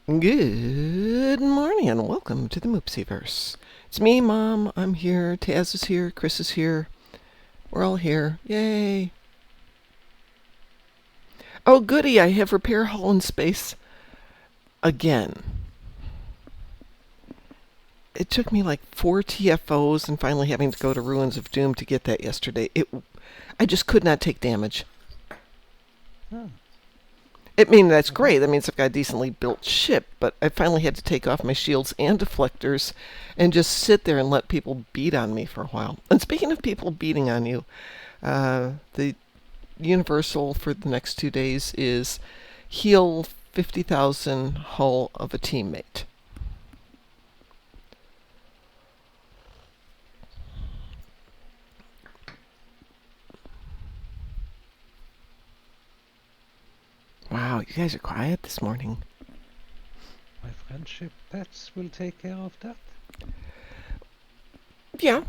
Good morning and welcome to the Moopsyverse. It's me, Mom. I'm here. Taz is here. Chris is here. We're all here. Yay. Oh, goody. I have repair hall in space again. It took me like 4 TFOs and finally having to go to Ruins of Doom to get that yesterday. I just could not take damage. Hmm. That's great. That means I've got a decently built ship, but I finally had to take off my shields and deflectors and just sit there and let people beat on me for a while. And speaking of people beating on you, the universal for the next 2 days is heal 50,000 hull of a teammate. Wow, you guys are quiet this morning. My friendship pets will take care of that. Yeah.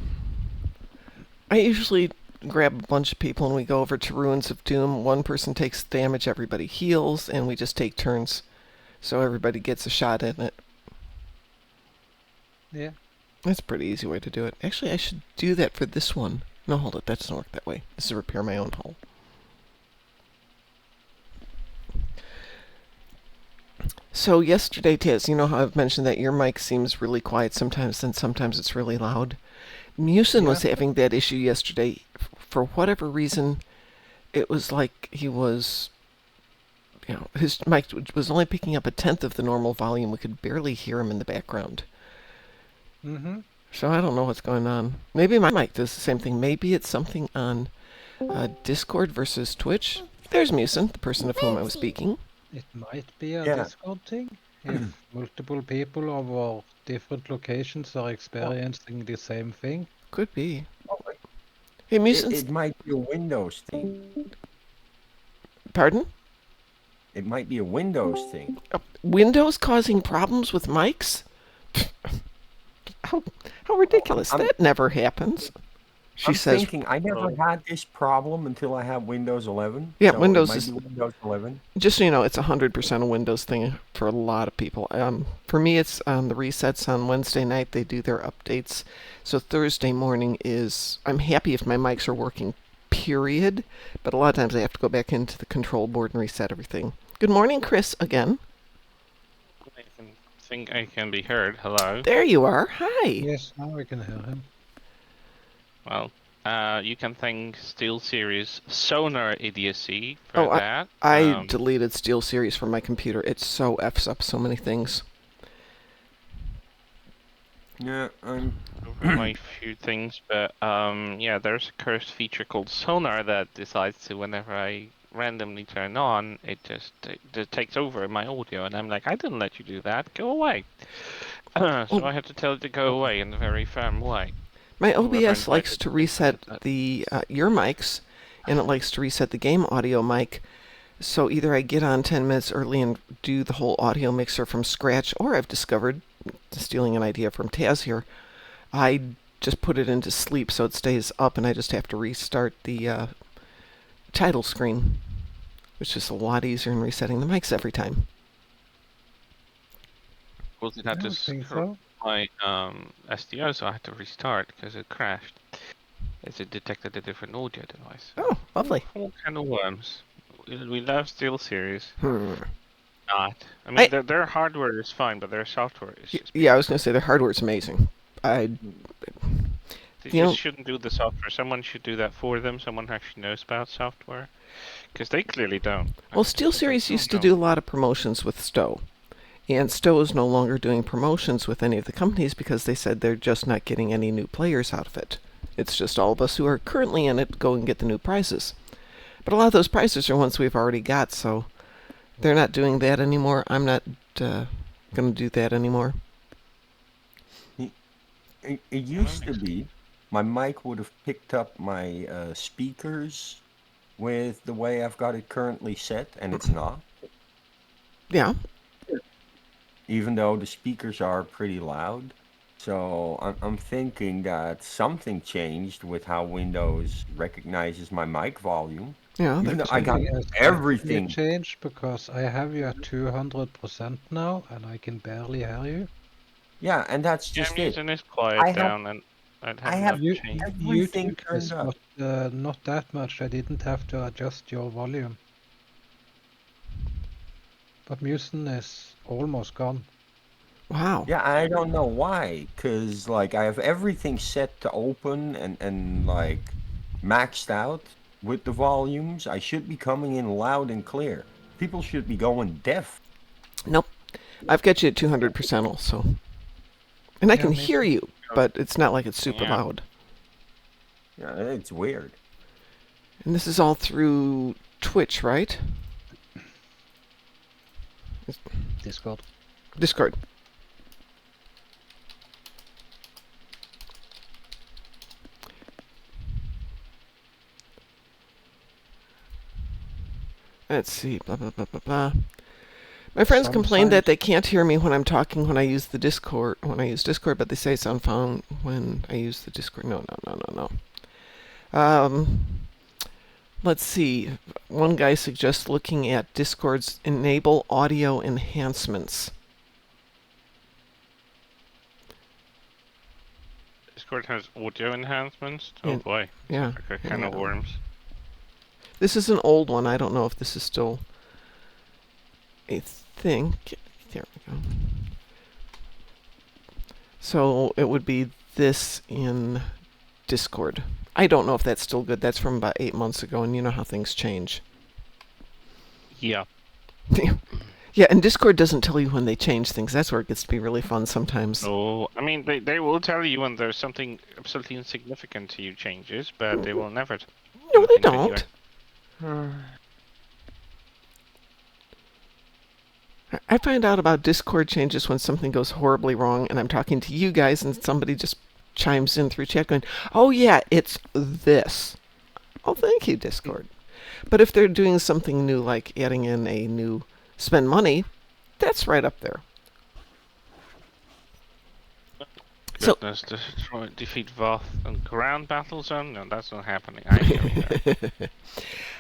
I usually grab a bunch of people and we go over to Ruins of Doom. One person takes damage, everybody heals, and we just take turns so everybody gets a shot in it. Yeah. That's a pretty easy way to do it. Actually, I should do that for this one. No, hold it. That doesn't work that way. This is repair my own hull. So yesterday, Taz, you know how I've mentioned that your mic seems really quiet sometimes and sometimes it's really loud? Musin was having that issue yesterday. For whatever reason, it was like he was, his mic was only picking up a tenth of the normal volume. We could barely hear him in the background. Mm-hmm. So I don't know what's going on. Maybe my mic does the same thing. Maybe it's something on Discord versus Twitch. There's Musin, the person of whom I was speaking. It might be a Discord thing. If multiple people over different locations are experiencing the same thing. Could be. Hey, Musin. It might be a Windows thing. Pardon? It might be a Windows thing. Windows causing problems with mics? How ridiculous. That never happens. I'm thinking I never had this problem until I had Windows 11. Yeah, so Windows it might is be Windows 11. Just so you know, it's 100% a Windows thing for a lot of people. For me, it's the resets on Wednesday night. They do their updates. So Thursday morning is, I'm happy if my mics are working, period. But a lot of times I have to go back into the control board and reset everything. Good morning, Chris, again. I think I can be heard. Hello. There you are. Hi. Yes, now we can hear him. Well, you can thank SteelSeries Sonar idiocy for that. I deleted SteelSeries from my computer. It so F's up so many things. Yeah, I'm over my few things, but yeah, there's a cursed feature called Sonar that decides to, whenever I randomly turn on, it just takes over my audio, and I'm like, I didn't let you do that. Go away. So I have to tell it to go away in a very firm way. My OBS likes to reset the your mics, and it likes to reset the game audio mic. So either I get on 10 minutes early and do the whole audio mixer from scratch, or I've discovered, stealing an idea from Taz here, I just put it into sleep so it stays up, and I just have to restart the title screen, which is a lot easier than resetting the mics every time. Well, it had to screw my SDO, so I had to restart because it crashed. As it detected a different audio device. Oh, lovely. All kind of worms. We love SteelSeries. Not. I mean, their hardware is fine, but their software is just... Yeah, I was going to say their hardware is amazing. They just shouldn't do the software. Someone should do that for them. Someone who actually knows about software. Because they clearly don't. Well, SteelSeries used to do a lot of promotions with Stowe. And Stowe is no longer doing promotions with any of the companies because they said they're just not getting any new players out of it. It's just all of us who are currently in it go and get the new prizes. But a lot of those prizes are ones we've already got, so they're not doing that anymore. I'm not going to do that anymore. It used to be my mic would have picked up my speakers with the way I've got it currently set, and it's not. Yeah. Even though the speakers are pretty loud. So I'm thinking that something changed with how Windows recognizes my mic volume. Yeah, Even though that I got Something has definitely everything. changed because I have you at 200% now, and I can barely hear you. Yeah, and that's Yeah, just I'm it. using this quiet I have down, and I'd I have have enough You, change. everything YouTube turned is up. not that much. I didn't have to adjust your volume. But Musen is almost gone. wow. Yeah, I don't know why, because like I have everything set to open and like maxed out with the volumes. I should be coming in loud and clear. People should be going deaf. Nope. I've got you at 200% also. And I Yeah, can me hear too. you, but it's not like it's super Yeah. loud. Yeah, it's weird. And this is all through Twitch, right? Discord. Discord. Let's see. Blah, blah, blah, blah, blah. My friends complain that Sometimes they can't hear me when I'm talking when I use the Discord. When I use Discord, but they say sound fine when I use the Discord. No, no, no, no, no. Let's see. One guy suggests looking at Discord's enable audio enhancements. Discord has audio enhancements. Oh Yeah, boy, yeah, sounds like a yeah. can of worms. This is an old one. I don't know if this is still a thing. There we go. So it would be this in Discord. I don't know if that's still good. That's from about 8 months ago, and you know how things change. Yeah. Yeah, and Discord doesn't tell you when they change things. That's where it gets to be really fun sometimes. Oh, I mean, they will tell you when there's something absolutely insignificant to you changes, but they will never tell you No, when they things that you don't. I find out about Discord changes when something goes horribly wrong, and I'm talking to you guys, and somebody just chimes in through chat going, "Oh yeah, it's this." Oh, thank you, Discord. But if they're doing something new, like adding in a new spend money, that's right up there. So, goodness, destroy, defeat Voth and ground battle zone? No, that's not happening. I'm going there.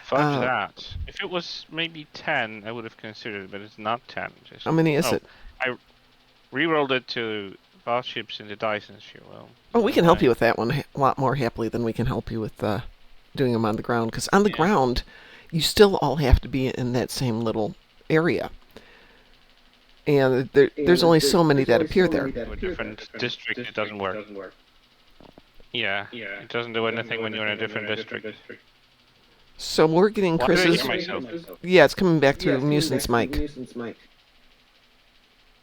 Fudge that. If it was maybe 10, I would have considered it, but it's not 10. Just, how many is it? I re-rolled it to boss ships in the Dyson sphere. Well, Oh, we can help you with that one a lot more happily than we can help you with doing them on the ground. Because on the ground, you still all have to be in that same little area. And there's only so many that appear there. a different district, it doesn't work. Yeah, it doesn't do anything when you're in a different district. So we're getting Why did I Chris's. hear myself? Yeah, it's coming back through Musen's mic.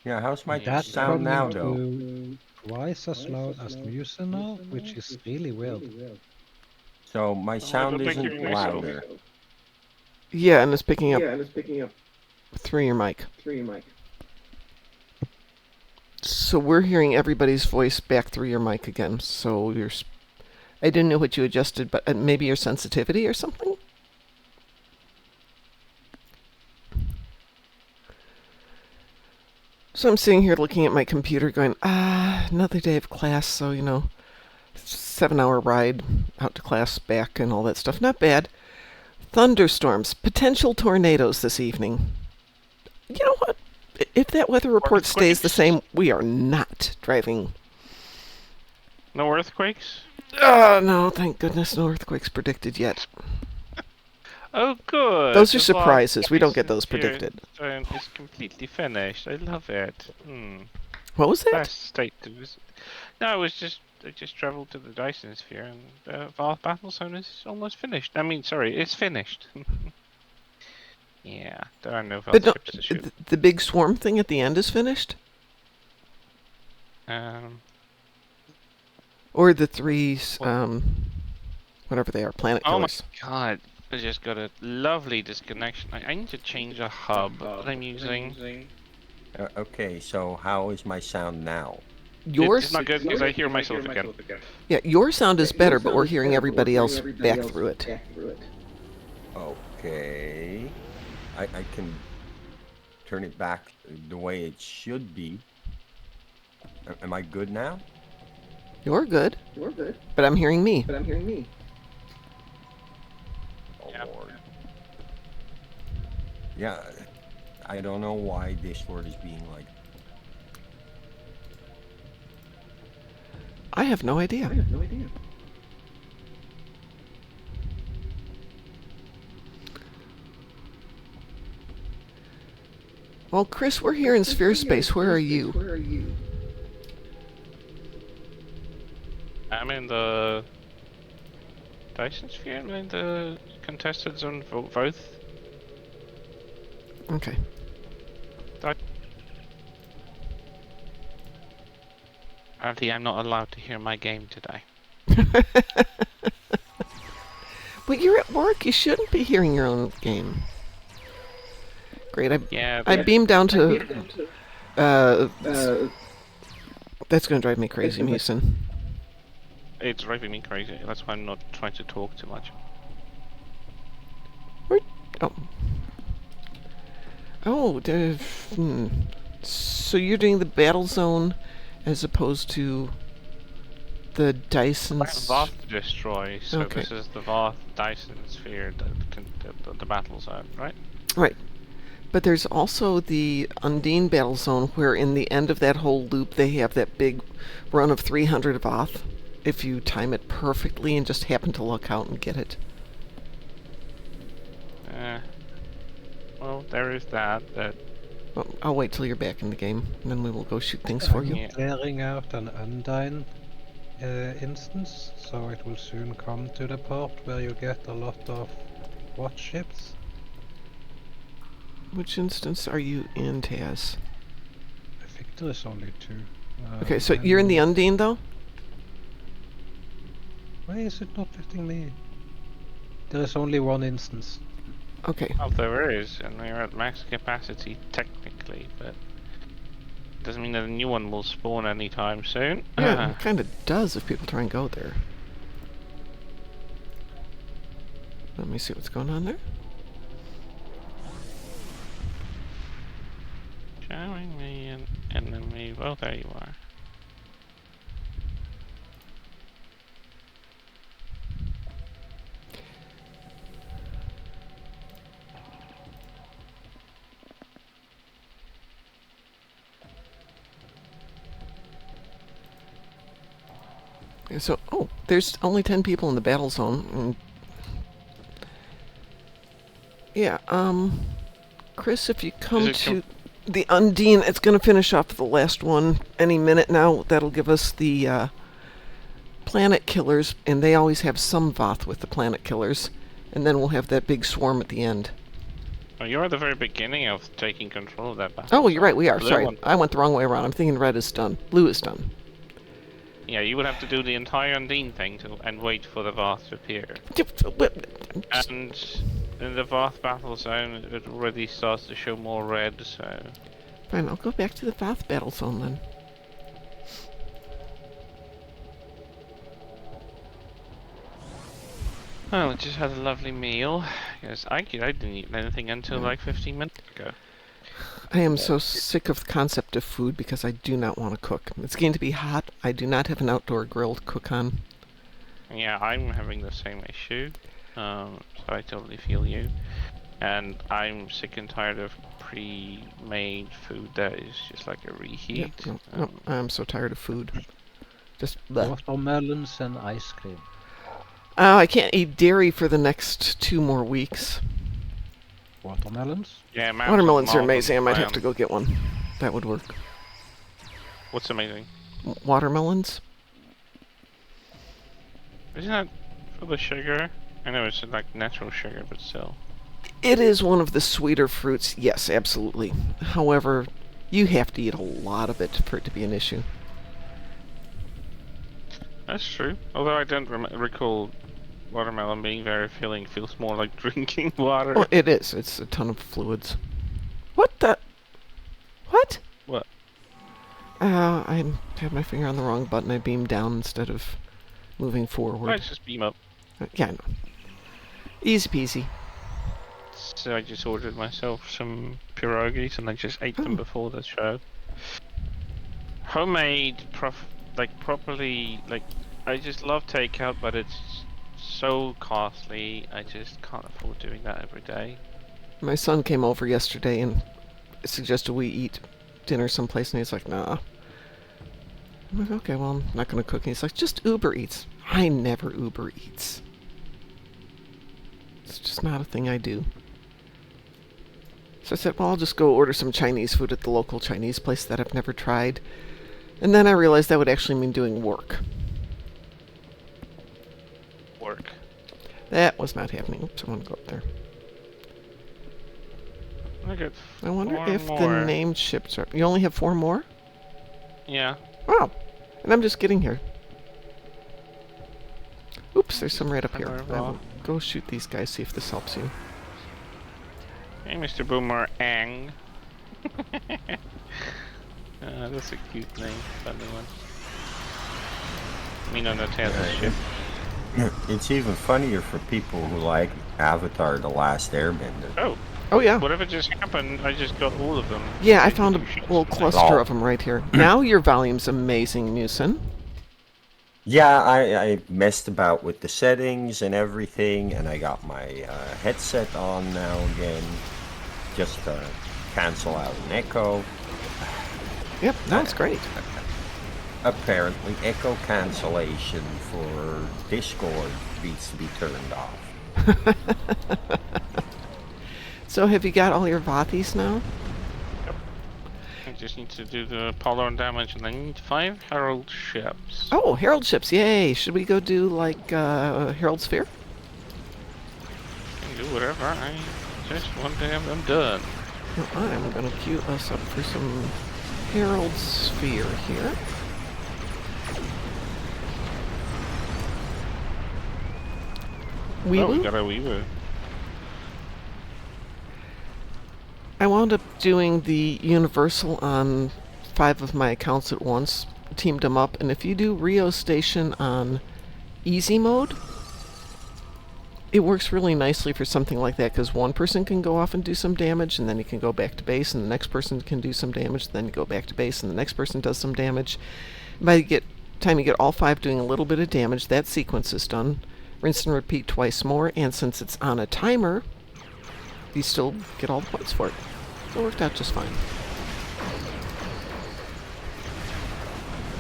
Yeah, how's my That's sound now though? to twice as loud as Musen now, which is really weird. So my I sound don't like isn't hearing myself. louder. Yeah, and it's picking up through your mic. So we're hearing everybody's voice back through your mic again. So I didn't know what you adjusted, but maybe your sensitivity or something? So I'm sitting here looking at my computer going, another day of class, so, 7-hour ride out to class, back, and all that stuff. Not bad. Thunderstorms, potential tornadoes this evening. You know what? If that weather report stays the same, we are not driving. No earthquakes? No, thank goodness no earthquakes predicted yet. Oh, good. Those are The surprises. vlog We don't get those here predicted. It's completely finished. I love it. What was that? Best state to visit. No, I just traveled to the Dyson sphere, and the Voth battle zone is almost finished. I mean, sorry, it's finished. Yeah, there are no But Voth no, ships to shoot. the big swarm thing at the end is finished? Or the three, whatever they are, planet Oh my killers. god, I just got a lovely disconnection. I need to change a hub that I'm using. Okay, so how is my sound now? It's not good because I hear myself again. Yeah, your sound is better, but we're hearing everybody else back through it. Okay. I can turn it back the way it should be. Am I good now? You're good. But I'm hearing me. Oh, Yeah. Lord. Yeah, I don't know why Discord is being like... I have no idea. Well, Chris, we're here in Sphere Space. Where are you? I'm in the Dyson sphere. I'm in the contested zone both. Okay. Apparently, I'm not allowed to hear my game today. But you're at work. You shouldn't be hearing your own game. Great. Yeah, I beamed down to... that's going to drive me crazy, Mason. it's driving me crazy. That's why I'm not trying to talk too much. Oh. Oh, so you're doing the battle zone as opposed to the Dyson... Voth destroy, so Okay. this is the Voth Dyson sphere, the battle zone, right? Right. But there's also the Undine battle zone where in the end of that whole loop they have that big run of 300 Voth if you time it perfectly and just happen to luck out and get it. Well, there is that. Well, I'll wait till you're back in the game, and then we will go shoot things for you. Yeah. Clearing out an Undine instance, so it will soon come to the part where you get a lot of watch ships. Which instance are you in, Taz? I think there is only 2. Okay, so you're in the Undine, though? Why is it not letting me? There is only 1 instance. Okay. Well, there is, and we're at max capacity technically, but doesn't mean that a new one will spawn anytime soon. Yeah, it kind of does if people try and go there. Let me see what's going on there. Showing me an enemy. Well, there you are. So, oh, there's only 10 people in the battle zone. And yeah, Chris, if you come to the Undine, it's going to finish off the last one any minute now. That'll give us the planet killers, and they always have some Voth with the planet killers. And then we'll have that big swarm at the end. Oh, you're at the very beginning of taking control of that battle. Oh, you're right, we are. Blue Sorry, one. I went the wrong way around. I'm thinking red is done. Blue is done. Yeah, you would have to do the entire Undine thing and wait for the Voth to appear. And in the Voth battle zone, it already starts to show more red, so... Fine, I'll go back to the Voth battle zone then. Well, I just had a lovely meal. Yes, I didn't eat anything until like 15 minutes ago. I am so sick of the concept of food because I do not want to cook. It's going to be hot. I do not have an outdoor grill to cook on. Yeah, I'm having the same issue, so I totally feel you. And I'm sick and tired of pre-made food that is just like a reheat. Yeah, no, I'm so tired of food. Just bleh. Watermelons and ice cream. I can't eat dairy for the next 2 more weeks. Watermelons? Yeah, Watermelons are amazing. I might have to go get one. That would work. What's amazing? Watermelons? Isn't that for the sugar? I know it's like natural sugar, but still. It is one of the sweeter fruits. Yes, absolutely. However, you have to eat a lot of it for it to be an issue. That's true. Although I don't recall watermelon being very filling. Feels more like drinking water. Well, it is. It's a ton of fluids. What the? What? What? I had my finger on the wrong button. I beamed down instead of moving forward. Let's just beam up. Yeah, I know. Easy peasy. So I just ordered myself some pierogies and I just ate them before the show. homemade, properly, I just love takeout, but it's so costly. I just can't afford doing that every day. My son came over yesterday and suggested we eat dinner someplace, and he's like, nah. I'm like, okay, well, I'm not going to cook. And he's like, just Uber Eats. I never Uber Eats. It's just not a thing I do. So I said, well, I'll just go order some Chinese food at the local Chinese place that I've never tried. And then I realized that would actually mean doing work. Work. That was not happening. Oops, I want to go up there. Look at I wonder four if more. the named ships are... You only have 4 more? Yeah. Wow. And I'm just getting here. Oops, there's some right up here. Very I well. will go shoot these guys, see if this helps you. Hey, Mr. Boomerang. That's a cute name, funny one. I mean, on the tail of the ship. It's even funnier for people who like Avatar: The Last Airbender. Oh, Oh, yeah. whatever just happened, I just got all of them. Yeah, I Like, found a two sheets little of them. cluster Oh. of them right here. Now your volume's amazing, Musin. Yeah, I messed about with the settings and everything, and I got my headset on now again, just to cancel out an echo. Yep, that was great. Apparently, echo cancellation for Discord needs to be turned off. So have you got all your Vathies now? I just need to do the polar damage, and I need 5 Herald ships. Oh, Herald ships, yay! Should we go do, like, Herald Sphere? I can do whatever. I just want to have them done. Well, I'm going to queue us up for some Herald Sphere here. We Weewoo? got a Weewoo. I wound up doing the Universal on 5 of my accounts at once, teamed them up, and if you do Rio Station on easy mode, it works really nicely for something like that, because one person can go off and do some damage, and then you can go back to base, and the next person can do some damage, then you go back to base, and the next person does some damage. By the time you get all 5 doing a little bit of damage, that sequence is done. Rinse and repeat twice more, and since it's on a timer, you still get all the points for it. So it worked out just fine.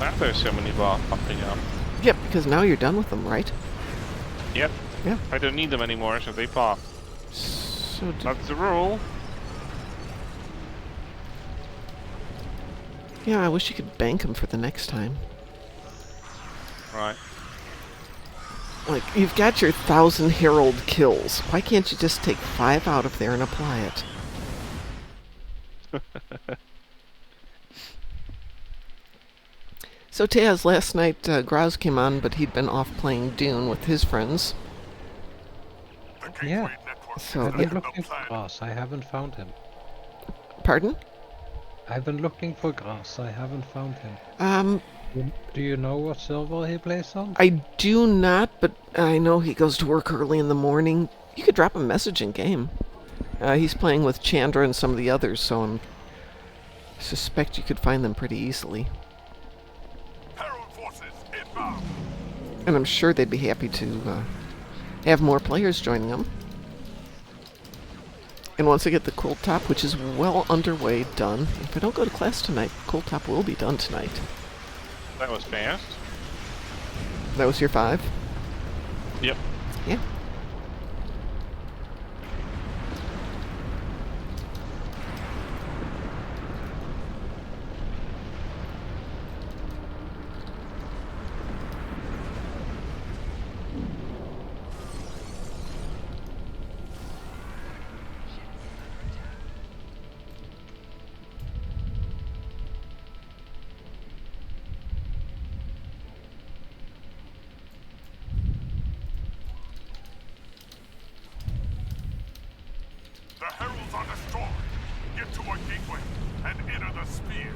Wow, there's so many balls popping up. Yep, because now you're done with them, right? Yep. Yeah. I don't need them anymore, so they pop. So That's the rule. yeah, I wish you could bank them for the next time. Right. Like, you've got your 1,000 Herald kills. Why can't you just take 5 out of there and apply it? So Taz, last night Graz came on, but he'd been off playing Dune with his friends. Yeah, So, I've been yeah, looking for Grass, I haven't found him. pardon? I've been looking for Grass, I haven't found him. Do you know what server he plays on? I do not, but I know he goes to work early in the morning. You could drop a message in game. He's playing with Chandra and some of the others, so I suspect you could find them pretty easily. And I'm sure they'd be happy to have more players joining them. And once I get the cool top, which is well underway, done. If I don't go to class tonight, cool top will be done tonight. That was fast. That was your 5? Yep. Yeah. The heralds are destroyed. Get to a gateway and enter the sphere.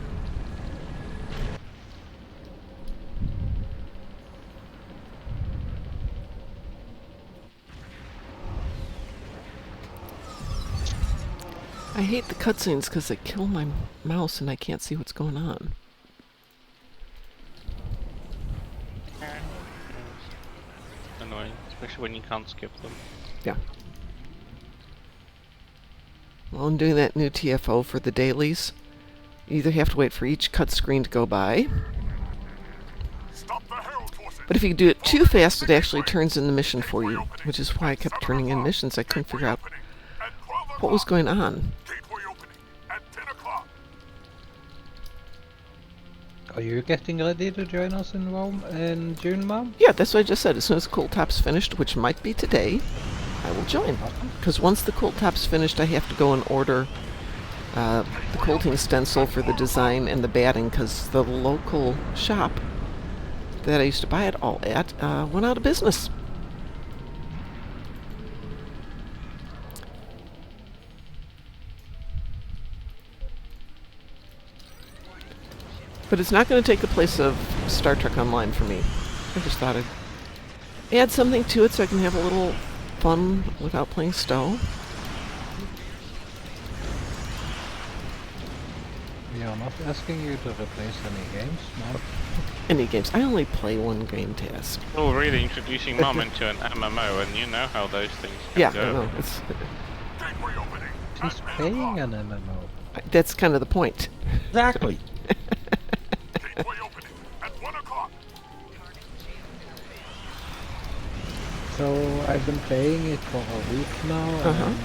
I hate the cutscenes because they kill my mouse and I can't see what's going on. especially when you can't skip them. Yeah. Well, I'm doing that new TFO for the dailies. You either have to wait for each cut screen to go by, Stop the Herald forces. but if you do it too fast, it actually turns in the mission for you, which is why I kept turning in missions. I couldn't figure out Opening at 12 what was o'clock. going on. Gateway opening at 10 o'clock. Are you getting ready to join us in June, Mom? Yeah, that's what I just said. As soon as Cool Top's finished, which might be today, I will join. Because once the Cool Top's finished, I have to go and order the quilting stencil for the design and the batting, because the local shop that I used to buy it all at went out of business. But it's not going to take the place of Star Trek Online for me. I just thought I'd add something to it so I can have a little fun without playing Stowe. We are not asking you to replace any games, Mom. Any games. I only play one game task. Oh, really introducing Mom into an MMO, and you know how those things can Yeah, I go. know. Gateway opening. She's playing an MMO. That's kind of the point. Exactly. Gateway opening at 1 o'clock. So I've been playing it for a week now, Uh-huh. and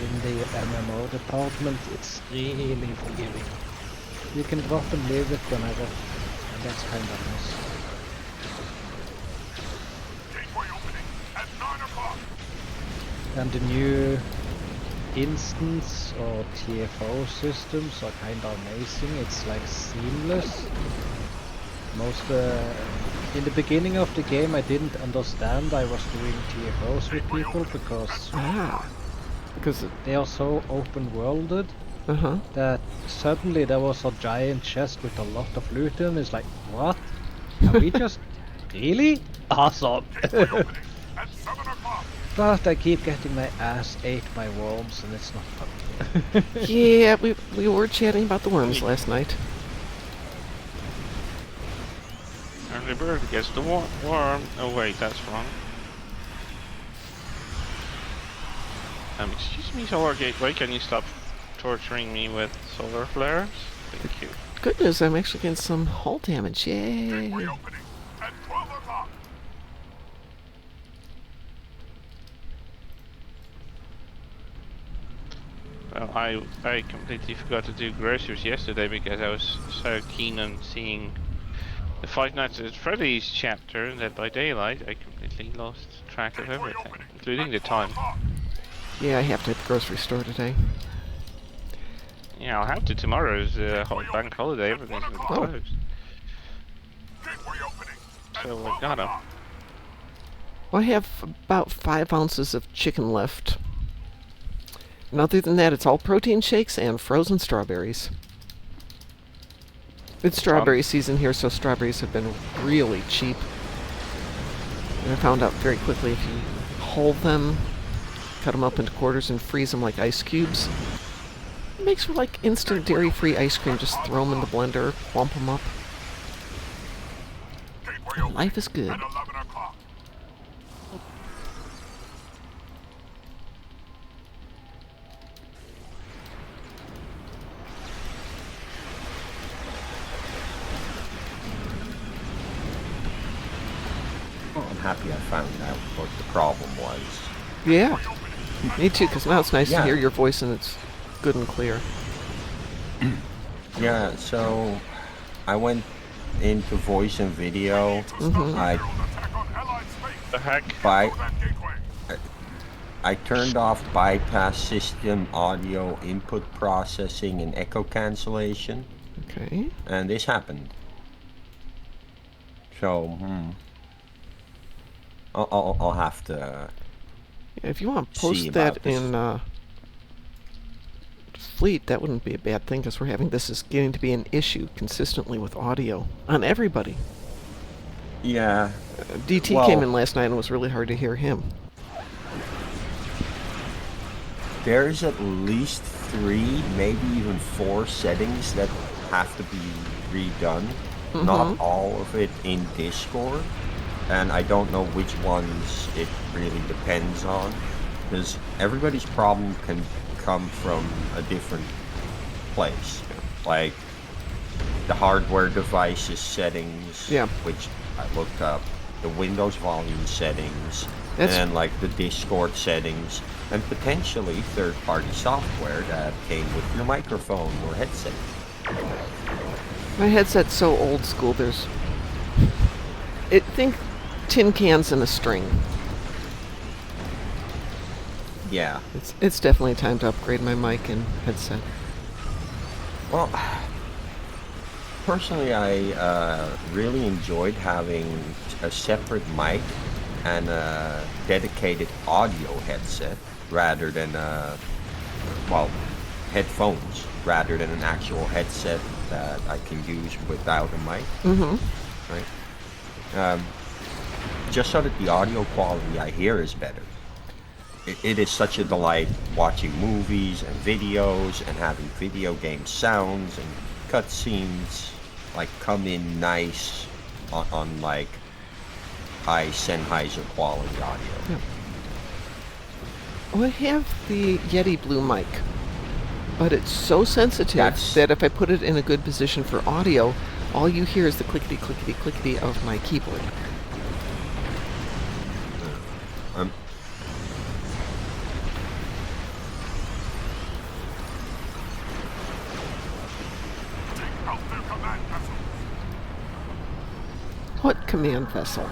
in the MMO department, it's really forgiving. You can drop and leave it whenever, and that's kind of nice. Gateway opening at 9 o'clock. And the new instance or TFO systems are kind of amazing. It's like seamless. In the beginning of the game, I didn't understand I was doing TFOs with people because Because, they are so open-worlded uh-huh. that suddenly there was a giant chest with a lot of loot in. It's like, what? Are we just really awesome? Gateway opening at 7 o'clock. But I keep getting my ass ate by worms, and it's not fun. Yeah, we were chatting about the worms last night. Early bird gets the worm. Oh wait, that's wrong. Excuse me, Solar Gateway, can you stop torturing me with solar flares? Thank you. Good news, I'm actually getting some hull damage. Yay! Gateway opening at 12 o'clock. Well, I completely forgot to do groceries yesterday because I was so keen on seeing the Five Nights at Freddy's chapter, Dead by Daylight. I completely lost track of everything, including the time. Yeah, I have to hit the grocery store today. Yeah, I'll have to. Tomorrow's bank holiday. Everything's gonna be Oh. closed. Gateway opening at So 12 I gotta. o'clock. Well, I have about 5 ounces of chicken left. And other than that, it's all protein shakes and frozen strawberries. It's strawberry season here, so strawberries have been really cheap. And I found out very quickly if you hull them, cut them up into quarters and freeze them like ice cubes, it makes for like instant dairy-free ice cream. Just throw them in the blender, plump them up. Gateway opening Life is good. at 11 o'clock. Well, I'm happy I found out what the problem was. Yeah, me too, because now it's nice to Yeah. hear your voice and it's good and clear. Yeah, so I went into voice and video. Mhm. I Herald attack on Allied space. The heck? by That gateway. I turned off bypass system audio input processing and echo cancellation, Okay. and this happened. So, I'll have to. Yeah, if you want to See post about that this. in Fleet, that wouldn't be a bad thing, because we're having this is getting to be an issue consistently with audio on everybody. Yeah, DT Well- came in last night and it was really hard to hear him. there's at least 3, maybe even 4 settings that have to be redone. Not all of it in Discord. and I don't know which ones it really depends on, because everybody's problem can come from a different place. Like the hardware devices settings, Yeah. which I looked up, the Windows volume settings, That's- and like the Discord settings, and potentially third-party software that came with your microphone or headset. My headset's so old school. Think tin cans and a string. Yeah. It's definitely time to upgrade my mic and headset. Well, personally, I really enjoyed having a separate mic and a dedicated audio headset rather than headphones rather than an actual headset that I can use without a mic. Mm-hmm. Right. Just so that the audio quality I hear is better. It is such a delight watching movies and videos and having video game sounds and cutscenes like come in nice on like high Sennheiser quality audio. Yeah. Well, I have the Yeti Blue mic, but it's so sensitive that if I put it in a good position for audio, all you hear is the clickety clickety clickety of my keyboard. Take out their command vessels. What command vessel?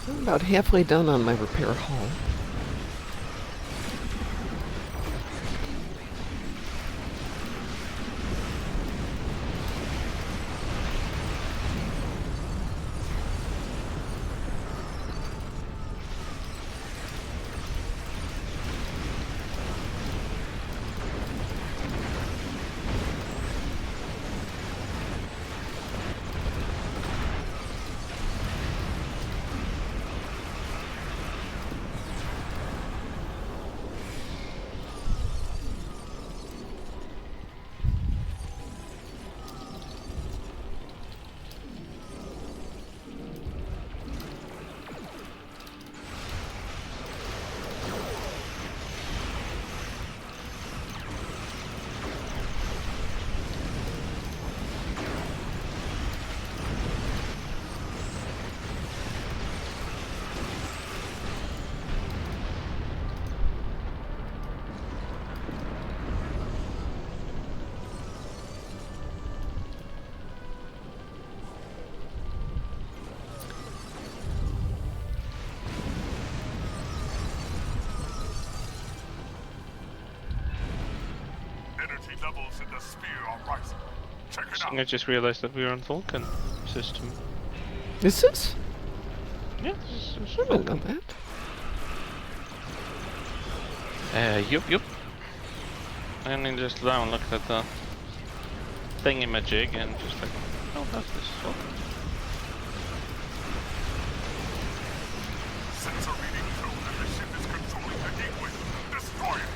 I'm about halfway done on my repair haul. Energy levels in the sphere are rising. Check it out. I just realized that we're on Vulcan system. Is this? Yeah, this is I didn't know Vulcan. that. Yup. And then just down looked at the thingamajig and just like, oh, that's this Vulcan. Sensor reading through and the ship is controlling the gateway. Destroy it.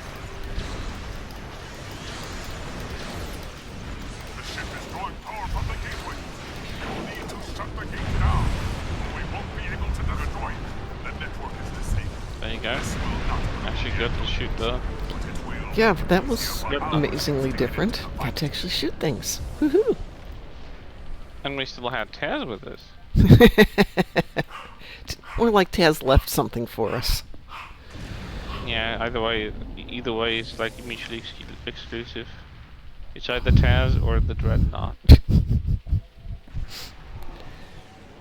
The ship is drawing power from the gateway. You'll need to shut the gate down. We won't be able to destroy it. The network is disabled. There you go. This will not Actually got to shoot the... but it will. Yeah, that was amazingly different. Got to actually shoot things. Woohoo! And we still had Taz with us. Or like Taz left something for us. Yeah, either way it's like mutually exclusive. It's either Taz or the Dreadnought.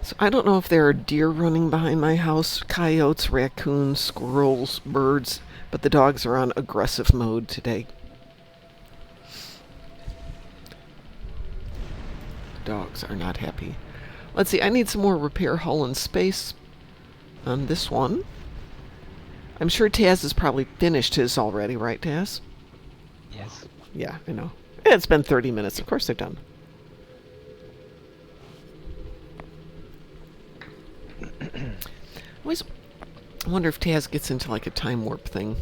So I don't know if there are deer running behind my house, coyotes, raccoons, squirrels, birds, but the dogs are on aggressive mode today. Dogs are not happy. Let's see, I need some more repair hull and space on this one. I'm sure Taz has probably finished his already, right, Taz? Yes. Yeah, I know. It's been 30 minutes. Of course they're done. I always wonder if Taz gets into like a time warp thing.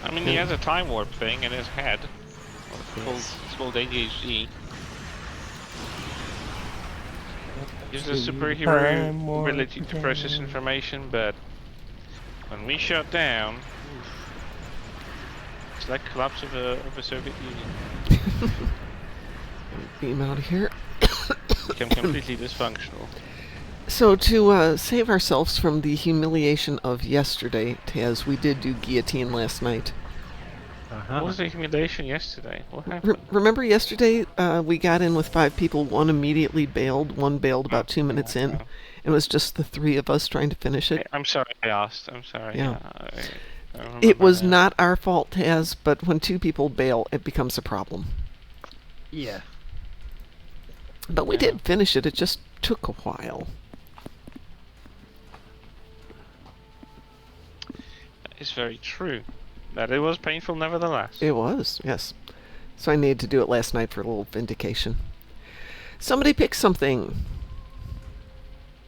I mean, he has a time warp thing in his head. It's called ADHD. He's a superhero ability to process information, but when we shut down, it's like collapse of a Soviet Union. Beam out of here. Become completely dysfunctional. So to save ourselves from the humiliation of yesterday, Taz, we did do guillotine last night. What was the humiliation yesterday? What happened? Remember yesterday we got in with 5 people. One immediately bailed. One bailed about 2 minutes in. It was just the 3 of us trying to finish it. I'm sorry I asked. I'm sorry. Yeah. I It was remember not our fault, Taz, but when 2 people bail, it becomes a problem. Yeah. But we did finish it. It just took a while. that. It's very true. But it was painful nevertheless. It was, yes. So I needed to do it last night for a little vindication. Somebody pick something.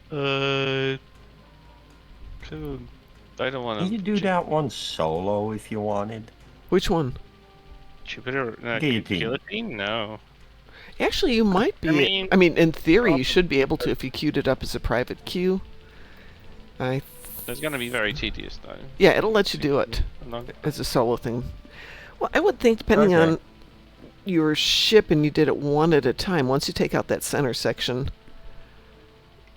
Cool. I don't want to. You could do that one solo if you wanted. Which one? Jupiter Guillotine. Guillotine? No. Actually, you might be. I mean, in theory, you should be able to if you queued it up as a private queue. It's gonna be very tedious though. Yeah, it'll let you do it as a solo thing. Well, I would think depending on your ship and you did it one at a time, once you take out that center section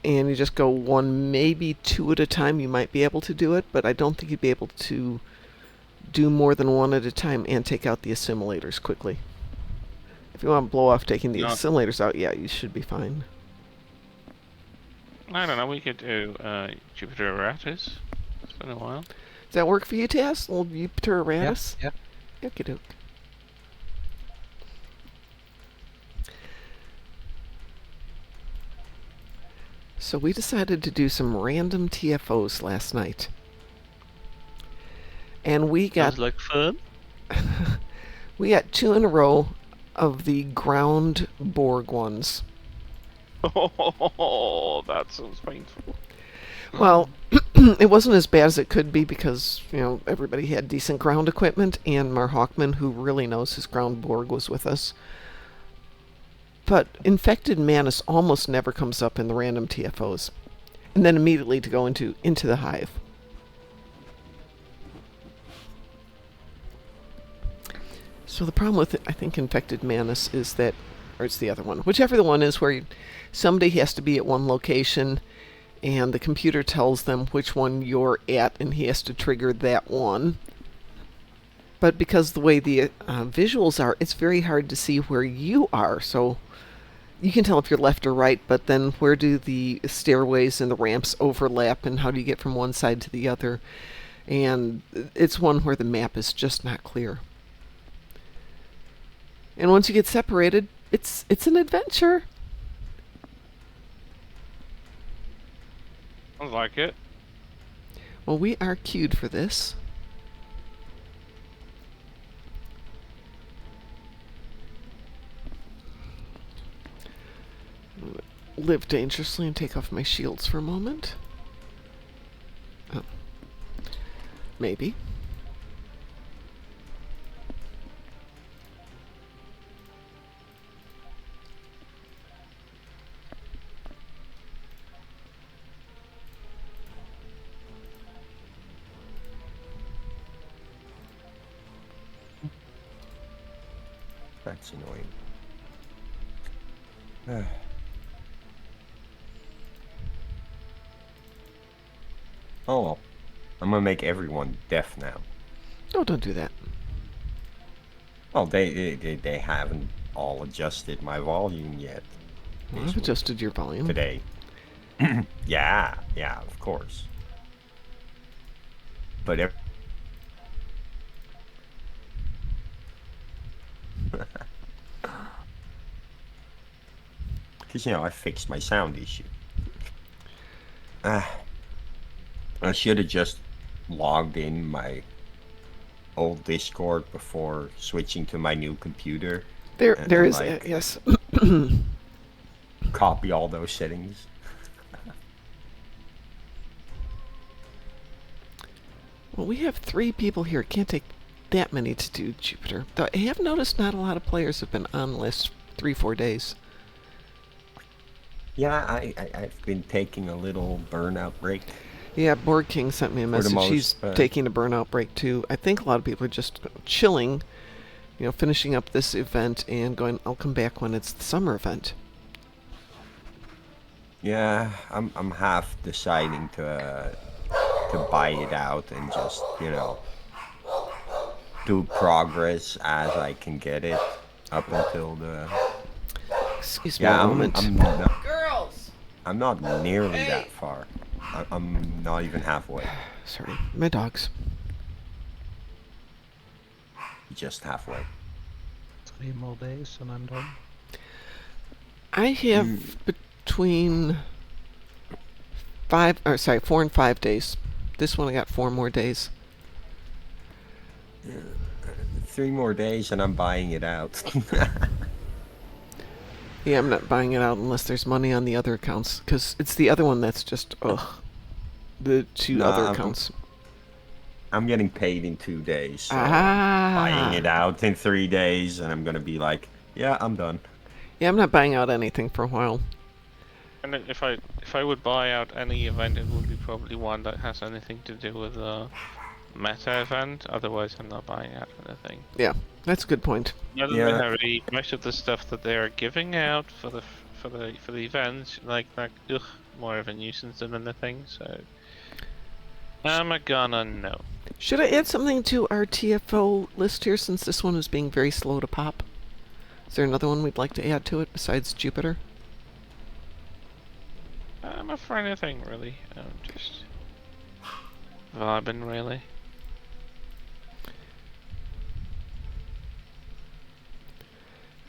and you just go 1, maybe 2 at a time, you might be able to do it, but I don't think you'd be able to do more than 1 at a time and take out the assimilators quickly. If you want to blow off taking the assimilators out, yeah, you should be fine. I don't know, we could do Jupiter Eratus. It's been a while. Does that work for you, Taz? Old Jupiter Eratus? Yeah. Okie doke. So we decided to do some random TFOs last night. And we got Sounds like fun. we got 2 in a row of the ground Borg ones. Oh, that sounds painful. Well, it wasn't as bad as it could be because, you know, everybody had decent ground equipment, and Mar Hawkman, who really knows his ground Borg, was with us. But infected Manus almost never comes up in the random TFOs. And then immediately to go into the hive. So the problem with, I think, infected Manus is that, or it's the other one, whichever the one is where somebody has to be at one location and the computer tells them which one you're at and he has to trigger that one. But because the way the visuals are, it's very hard to see where you are. So you can tell if you're left or right, but then where do the stairways and the ramps overlap and how do you get from one side to the other? And it's one where the map is just not clear. And once you get separated, it's an adventure. Sounds like it. Well, we are queued for this. Live dangerously and take off my shields for a moment. Oh. Maybe. That's annoying. Oh well. I'm gonna make everyone deaf now. Oh, don't do that. Well, they haven't all adjusted my volume yet. Well, I've adjusted your volume. Today. Yeah, of course. But because, you know, I fixed my sound issue. I should have just logged in my old Discord before switching to my new computer There and is like yes. copy all those settings. Well, we have 3 people here. It can't take that many to do Jupiter. Though I have noticed not a lot of players have been on the list 3-4 days. Yeah, I've been taking a little burnout break. Yeah, Board King sent me a the message. most, He's taking a burnout break too. I think a lot of people are just chilling, finishing up this event and going, I'll come back when it's the summer event. Yeah, I'm half deciding to buy it out and just do progress as I can get it up until the. Excuse me Yeah, a moment. Girls! I'm not nearly that far. I'm not even halfway. Sorry, my dogs. Just halfway. 3 more days and I'm done. I have between 4 and 5 days. This one I got 4 more days. 3 more days and I'm buying it out. Yeah, I'm not buying it out unless there's money on the other accounts, because it's the other one that's just, ugh. The 2 Nah, other accounts. I'm getting paid in 2 days, so buying it out in 3 days, and I'm gonna be like, yeah, I'm done. Yeah, I'm not buying out anything for a while. And if I would buy out any event, it would be probably one that has anything to do with the meta event. Otherwise, I'm not buying out anything. Yeah, that's a good point. Other than Harry, most of the stuff that they are giving out for the events, like ugh, more of a nuisance than anything. So I'm gonna no. Should I add something to our TFO list here, since this one is being very slow to pop? Is there another one we'd like to add to it besides Jupiter? Not for anything really. I'm just vibing really.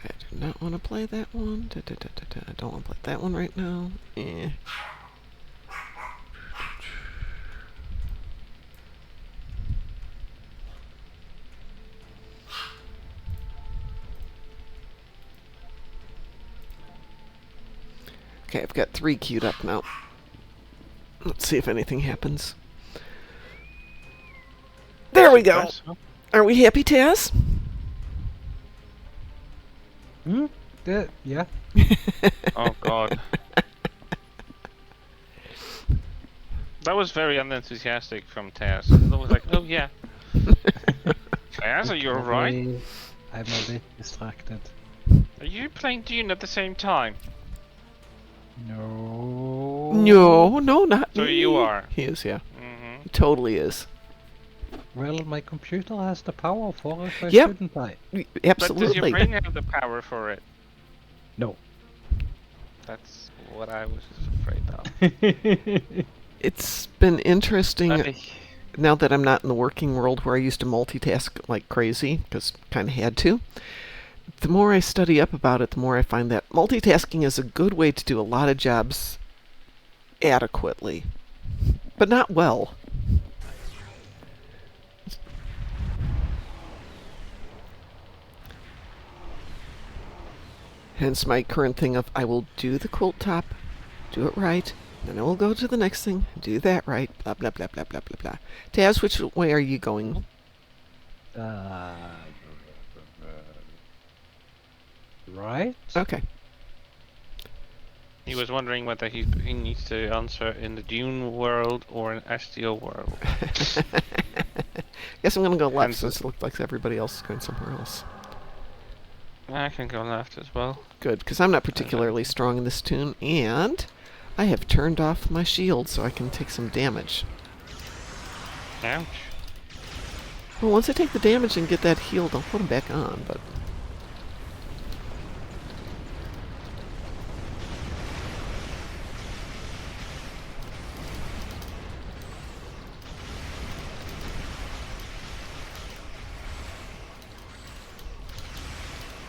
I do not want to play that one. I don't want to play that one right now. Okay, I've got 3 queued up now. Let's see if anything happens. There we go! Are we happy, Taz? Yeah. Oh god. That was very unenthusiastic from Taz. It was like, oh yeah. Taz, are you alright? I'm a bit distracted. Are you playing Dune at the same time? No. No, not So me. you are. He is, yeah. Mm-hmm. He totally is. Well, my computer has the power for it, so Yep. shouldn't I? But does Absolutely. your brain have the power for it? No. That's what I was afraid of. It's been interesting I- now that I'm not in the working world where I used to multitask like crazy, because kind of had to. The more I study up about it, the more I find that multitasking is a good way to do a lot of jobs adequately, but not well. Hence my current thing of I will do the quilt top, do it right, then I will go to the next thing, do that right, blah blah blah blah blah blah blah. Taz, which way are you going? Right? Okay. He was wondering whether he needs to answer in the Dune world or an STO world. Guess I'm gonna go left And- since it looks like everybody else is going somewhere else. I can go left as well. Good, because I'm not particularly strong in this tune, and I have turned off my shield so I can take some damage. Ouch. Well, once I take the damage and get that healed, I'll put him back on, but...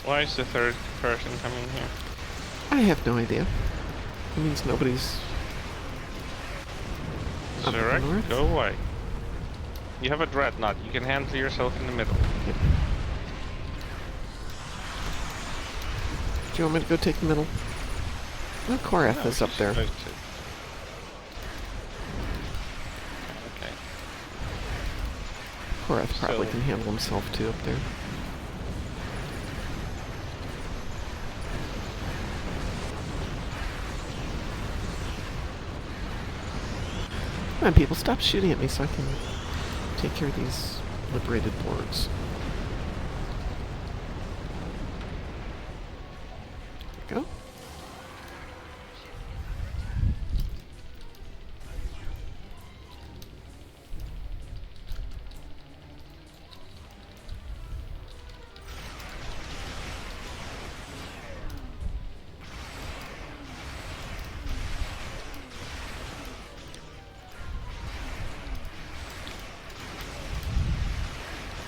Why is the third person coming here? I have no idea. It means nobody's... Up the Zurek, north. go away. You have a dreadnought. You can handle yourself in the middle. Do you want me to go take the middle? Well, Korath No, is up she's there. supposed to. Okay. Korath probably Still- can handle himself too up there. Come on, people, stop shooting at me so I can take care of these liberated boards. There we go.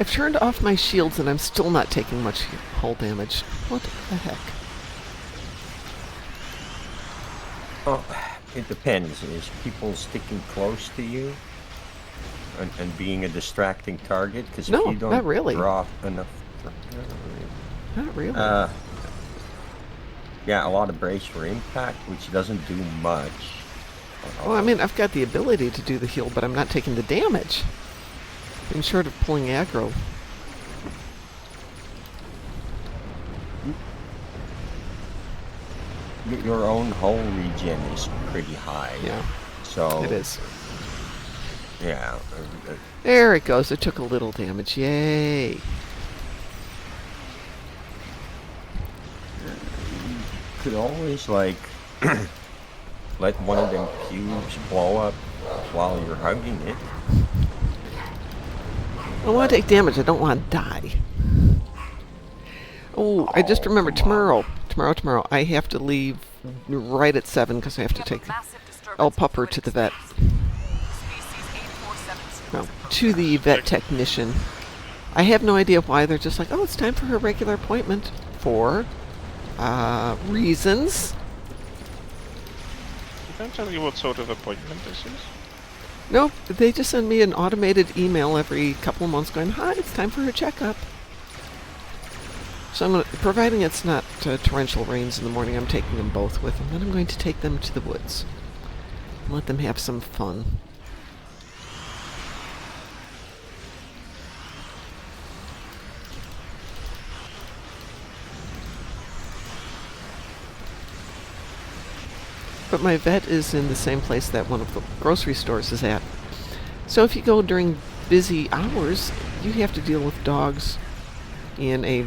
I've turned off my shields and I'm still not taking much hull damage. What the heck? Well, it depends. Is people sticking close to you and being a distracting target? Because No, if you don't not really. draw enough... Not really. Yeah, a lot of brace for impact, which doesn't do much. Well, I mean, I've got the ability to do the heal, but I'm not taking the damage. I'm short of pulling aggro. Your own hull regen is pretty high. Yeah, So it is. Yeah. There it goes. It took a little damage. Yay. Could always like let one of them cubes blow up while you're hugging it. I want to take damage. I don't want to die. Oh, I just remembered tomorrow. Tomorrow. I have to leave right at 7 because I have to take El Pupper to the vet. No, to the vet technician. I have no idea why. They're just like, oh, it's time for her regular appointment. For reasons. Can I tell you what sort of appointment this is? Nope, they just send me an automated email every couple of months going, hi, it's time for her checkup. So I'm gonna, providing it's not torrential rains in the morning, I'm taking them both with them. Then I'm going to take them to the woods and let them have some fun. But my vet is in the same place that one of the grocery stores is at. So if you go during busy hours, you have to deal with dogs in a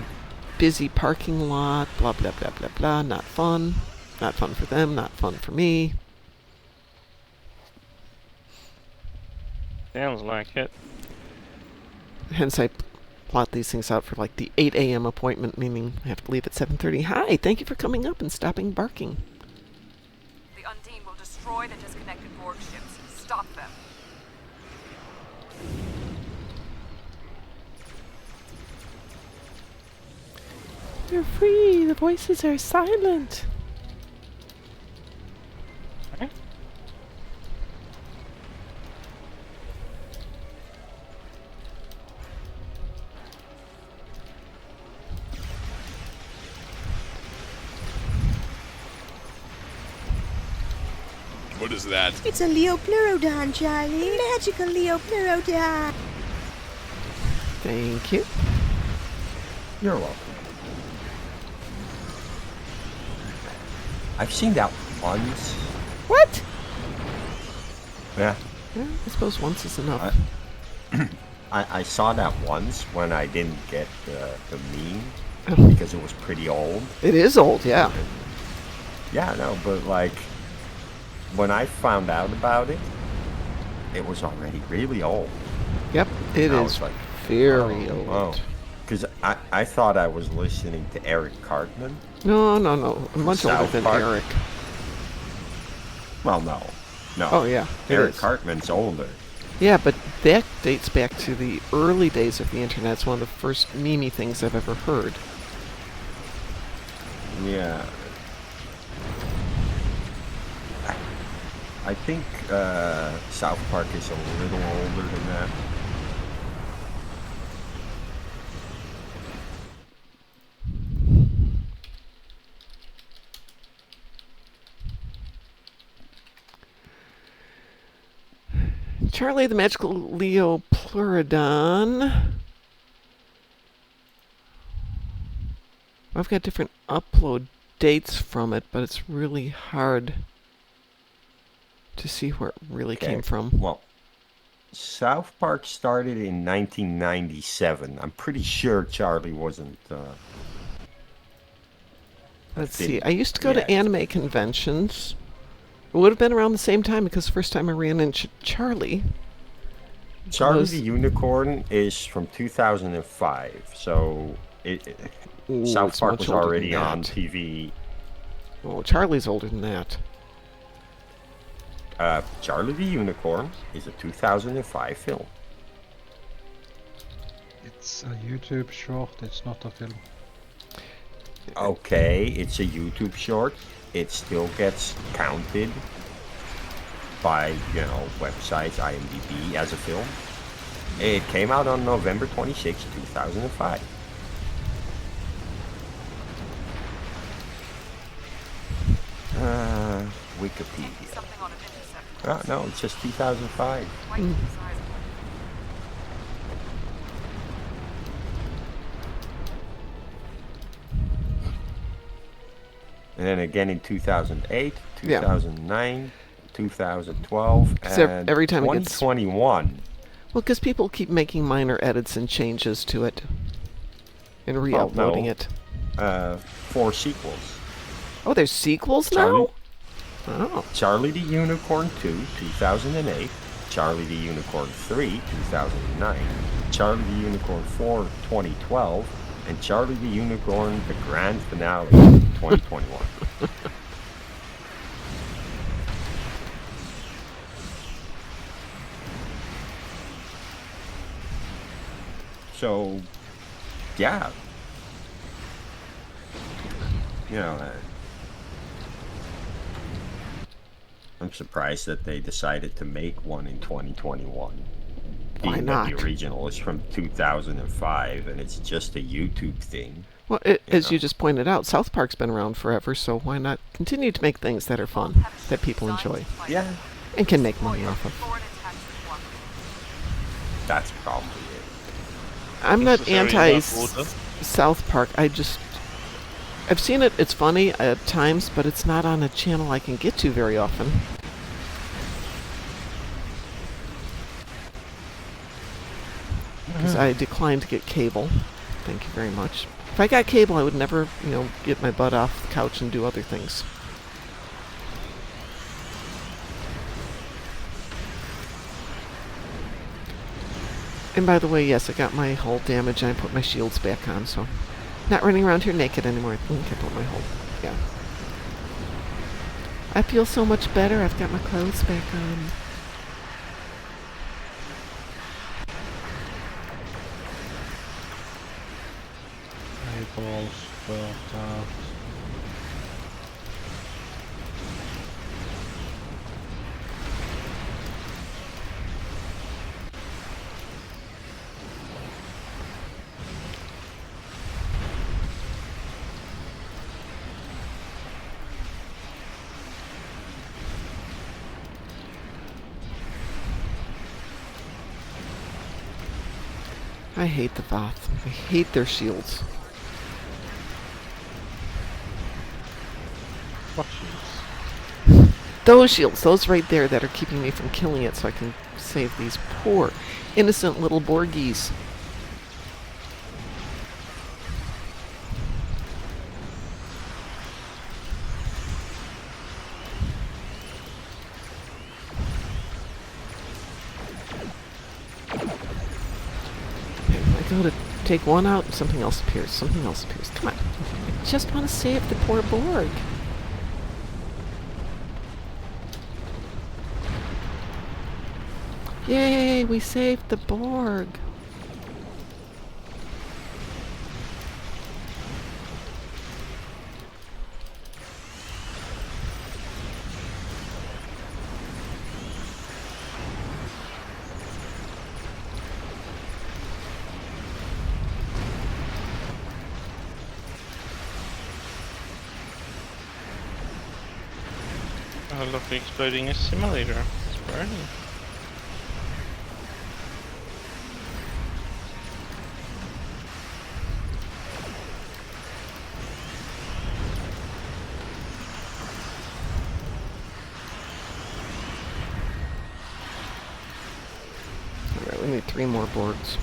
busy parking lot, blah, blah, blah, blah, blah. Not fun. Not fun for them, not fun for me. Sounds like it. Hence I plot these things out for like the 8 a.m. appointment, meaning I have to leave at 7:30. Hi, thank you for coming up and stopping barking. The Undine will destroy the disconnected Borg ships. Stop them. They're free. The voices are silent. What is that? It's a Leopleurodon, Charlie. Magical Leopleurodon. Thank you. You're welcome. I've seen that once. What? Yeah. Yeah, I suppose once is enough. I saw that once when I didn't get the meme Oh. because it was pretty old. It is old, yeah. Yeah, no, but like when I found out about it, it was already really old. Yep, it I is was like, very old. oh. Because I thought I was listening to Eric Cartman. No, much older South than Park. Eric. Well, no. Oh yeah, it Eric is. Cartman's older. Yeah, but that dates back to the early days of the internet. It's one of the first memey things I've ever heard. Yeah. I think South Park is a little older than that. Charlie the Magical Leo Pleurodon. I've got different upload dates from it, but it's really hard to see where it really came from. Well, South Park started in 1997. I'm pretty sure Charlie wasn't. Let's didn't see. I used to go yet. to anime conventions. It would have been around the same time because the first time I ran into Charlie. Charlie was- the Unicorn is from 2005, so Ooh, South it's Park much was older already than on that. TV. Oh, Charlie's older than that. Charlie the Unicorn is a 2005 film. It's a YouTube short, it's not a film. Okay, it's a YouTube short. It still gets counted by, websites, IMDb, as a film. It came out on November 26, 2005. Wikipedia. Something on an intercept. No, it's just 2005. Quite the size of it. And then again in 2008, Yeah. 2009, 2012, So and every time it gets- 2021. Well, because people keep making minor edits and changes to it and re-uploading no. it. 4 sequels. Oh, there's sequels Charlie- now? Oh. Charlie the Unicorn 2, 2008. Charlie the Unicorn 3, 2009. Charlie the Unicorn 4, 2012. And Charlie the Unicorn, the grand finale, 2021. So, yeah. I'm surprised that they decided to make one in 2021. Why Being that not? the original is from 2005 and it's just a YouTube thing. Well, as you just pointed out, South Park's been around forever, so why not continue to make things that are fun, that people enjoy, Yeah, and can make money off of? Foreign attacks with one. that's probably it. I'm not Necessary in anti that order. South Park. I've seen it. It's funny at times, but it's not on a channel I can get to very often. Because I declined to get cable. Thank you very much. If I got cable, I would never, get my butt off the couch and do other things. And by the way, yes, I got my hull damage and I put my shields back on, so not running around here naked anymore. I think I put my hull. Yeah. I feel so much better. I've got my clothes back on. Eyeballs burnt out. I hate the Voth. I hate their shields. What shields? Those shields, those right there that are keeping me from killing it so I can save these poor, innocent little Borgies. I go to take one out and something else appears. Something else appears. Come on. I just want to save the poor Borg. Yay, we saved the Borg. a lovely exploding simulator. It's burning. Alright, we need 3 more boards.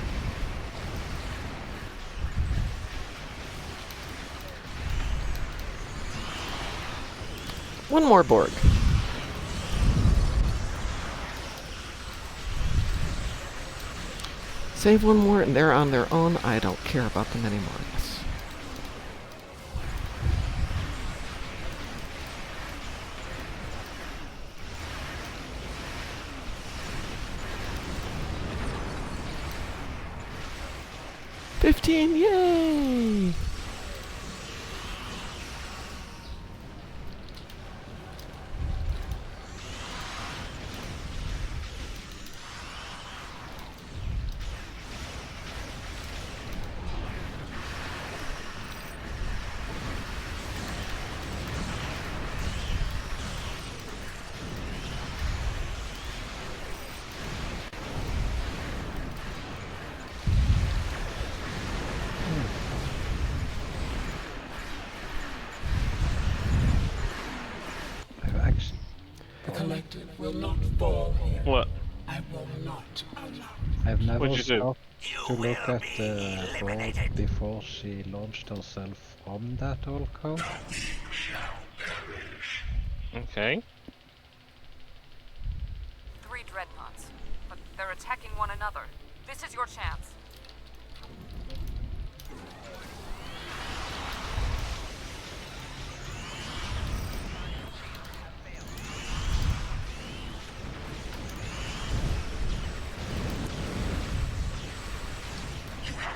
One more board. Save one more and they're on their own. I don't care about them anymore. Yes. $15, yay! I've actually The collective will not fall here. What? I will not allow. I've never What'd you do? stopped to look at the board before she launched herself from that old code. Okay. 3 dreadnoughts, but they're attacking one another. This is your chance.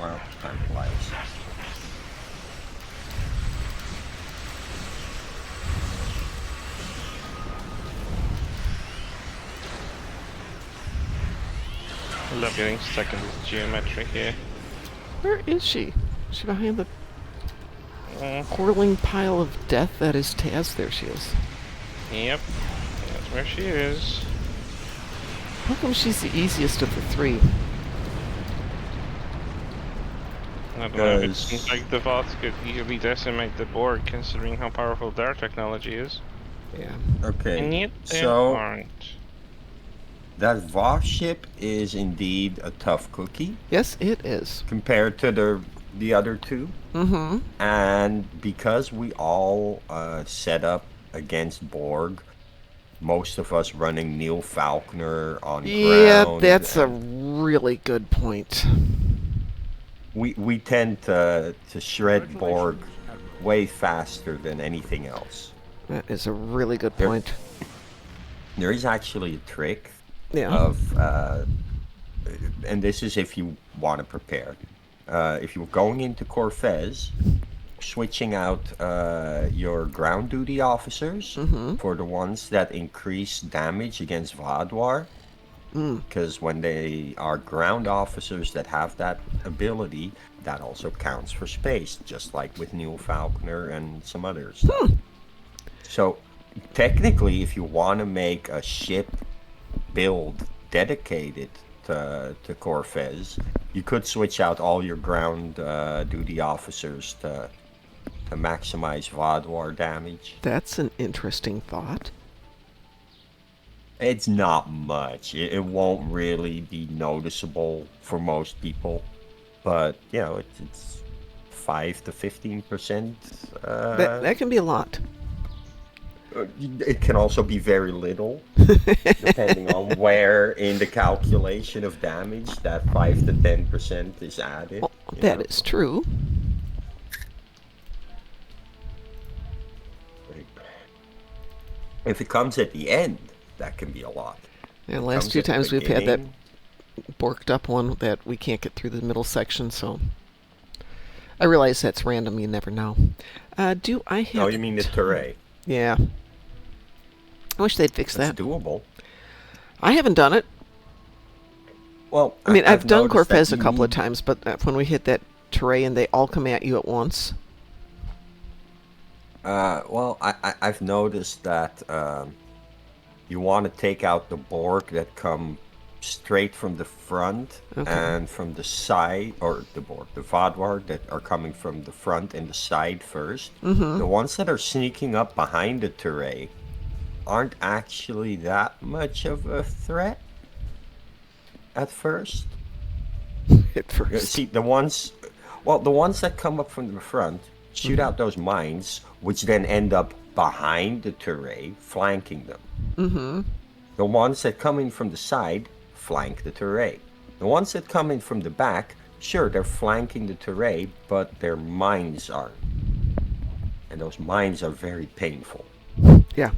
Wow, time flies. I love getting stuck in this geometry here. Where is she? Is she behind the Mm, whirling pile of death that is Taz? There she is. yep. That's where she is. How come she's the easiest of the 3? I don't know. It Because- seems like the Voths could easily decimate the Borg, considering how powerful their technology is. Yeah. And Okay, yet they so aren't. that Voth ship is indeed a tough cookie Yes, it is. compared to the other 2. Mm-hmm. And because we all set up against Borg, most of us running Neil Falconer on Yeah, ground. that's a and really good point. we tend to shred Borg way faster than anything else. That is a really good There- point. There is actually a trick Yeah. of, and this is if you want to prepare. If you're going into Corfez, switching out your ground duty officers Mm-hmm. for the ones that increase damage against Vadwar. Because when they are ground officers that have that ability, that also counts for space, just like with Neil Falconer and some others. So, technically, if you want to make a ship build dedicated to Corfez, you could switch out all your ground duty officers to maximize Vadwar damage. That's an interesting thought. It's not much. It won't really be noticeable for most people, but you know, it's 5 to 15%. That can be a lot. It can also be very little, depending on where in the calculation of damage that 5 to 10% is added. Well, you that know. is true. If it comes at the end, that can be a lot. And the If it last comes few at the times we've had that beginning, borked up one that we can't get through the middle section, so I realize that's random. You never know. Do I have? Oh, you mean the turret? Yeah. I wish they'd fix That's that. doable. I haven't done it. Well, I mean, I've done noticed that Corfez a you couple of need- times, but when we hit that terrain and they all come at you at once. Well, I've noticed that you want to take out the Borg that come straight from the front and from the side, or the Vadwar that are coming from the front and the side first. The ones that are sneaking up behind the turret aren't actually that much of a threat at first. At first. See, the ones that come up from the front shoot out those mines, which then end up behind the turret, flanking them. The ones that come in from the side flank the turret. The ones that come in from the back, sure, they're flanking the turret, but their mines aren't. And those mines are very painful. Yeah.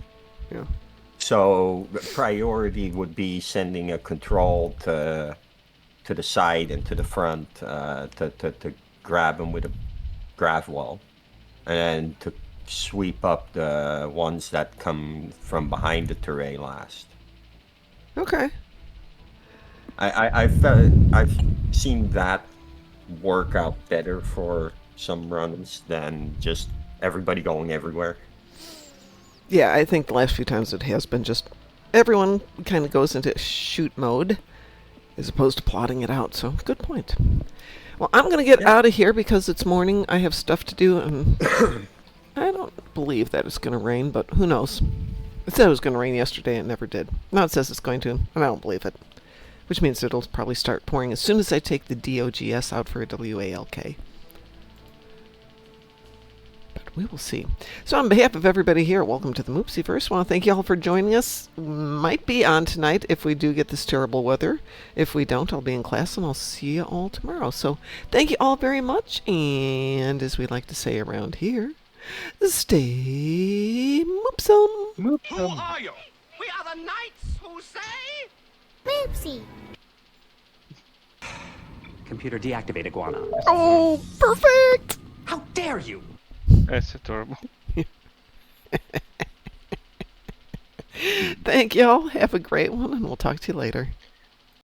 So the priority would be sending a control to the side and to the front to grab them with a grav wall, and to sweep up the ones that come from behind the turret last. Okay. I've seen that work out better for some runs than just everybody going everywhere. Yeah, I think the last few times it has been just everyone kind of goes into shoot mode as opposed to plotting it out. So, good point. Well, I'm going to get out of here because it's morning. I have stuff to do, and I don't believe that it's going to rain, but who knows? It said it was going to rain yesterday, and it never did. Now it says it's going to, and I don't believe it. Which means it'll probably start pouring as soon as I take the DOGS out for a WALK. But we will see. So on behalf of everybody here, welcome to the Moopsyverse. I want to thank you all for joining us. Might be on tonight if we do get this terrible weather. If we don't, I'll be in class, and I'll see you all tomorrow. So thank you all very much, and as we like to say around here, stay moopsome. Who are you? We are the knights who say... Moopsy. Computer deactivate iguana. Oh, perfect! How dare you! That's adorable. Thank y'all. Have a great one, and we'll talk to you later.